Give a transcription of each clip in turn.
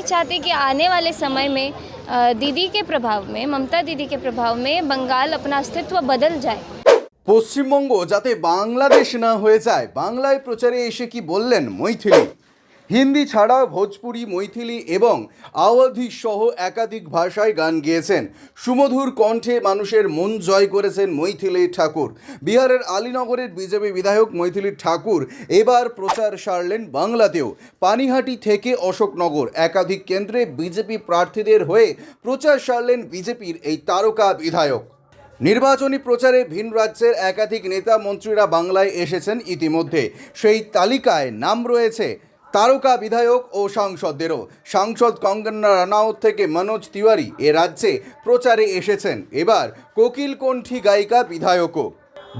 नहीं चाहते कि आने वाले समय में दीदी के प्रभाव में, ममता दीदी के प्रभाव में बंगाल अपना अस्तित्व बदल जाए। পশ্চিমবঙ্গ যাতে বাংলাদেশ না হয়ে যায়, বাংলায় প্রচারে এসে কি বললেন মৈথিলি। হিন্দি ছাড়াও ভোজপুরি, মৈথিলি এবং আওয়াধি সহ একাধিক ভাষায় গান গেয়েছেন। সুমধুর কণ্ঠে মানুষের মন জয় করেছেন মৈথিলি ঠাকুর। বিহারের আলীনগরের বিজেপি বিধায়ক মৈথিলি ঠাকুর এবার প্রচার সারলেন বাংলাতেও। পানিহাটি থেকে অশোকনগর একাধিক কেন্দ্রে বিজেপি প্রার্থীদের হয়ে প্রচার সারলেন বিজেপির এই তারকা বিধায়ক। নির্বাচনী প্রচারে ভিন রাজ্যের একাধিক নেতা মন্ত্রীরা বাংলায় এসেছেন ইতিমধ্যে। সেই তালিকায় নাম রয়েছে তারকা বিধায়ক ও সাংসদদেরও। সাংসদ কঙ্গনা রানাউত থেকে মনোজ তিওয়ারি এ রাজ্যে প্রচারে এসেছেন। এবার কোকিল কণ্ঠী গায়িকা বিধায়কও।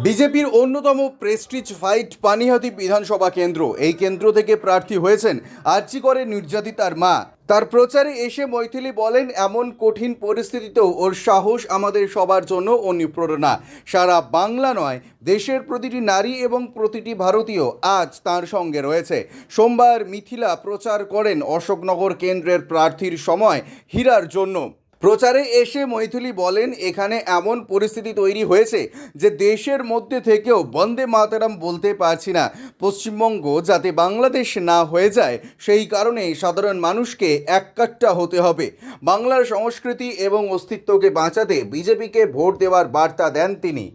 বিজেপির অন্যতম প্রেস্টিজ ফাইট পানিহাটি বিধানসভা কেন্দ্র। এই কেন্দ্র থেকে প্রার্থী হয়েছেন আর্জি করে নির্যাতিতার মা। তার প্রচারে এসে মৈথিলি বলেন, এমন কঠিন পরিস্থিতিতেও ওর সাহস আমাদের সবার জন্য অনুপ্রেরণা। সারা বাংলা নয়, দেশের প্রতিটি নারী এবং প্রতিটি ভারতীয় আজ তার সঙ্গে রয়েছে। সোমবার মিথিলা প্রচার করেন অশোকনগর কেন্দ্রের প্রার্থীর সময় হীরার জন্য। প্রচারে এসে মৈথিলি বলেন, এখানে এমন পরিস্থিতি তৈরি হয়েছে যে দেশের মধ্যে থেকেও বন্দে মাতরম বলতে পারছি না। পশ্চিমবঙ্গ যাতে বাংলাদেশ না হয়ে যায় সেই কারণে সাধারণ মানুষকে এককাট্টা হতে হবে। বাংলার সংস্কৃতি এবং অস্তিত্বকে বাঁচাতে বিজেপিকে ভোট দেওয়ার বার্তা দেন তিনি।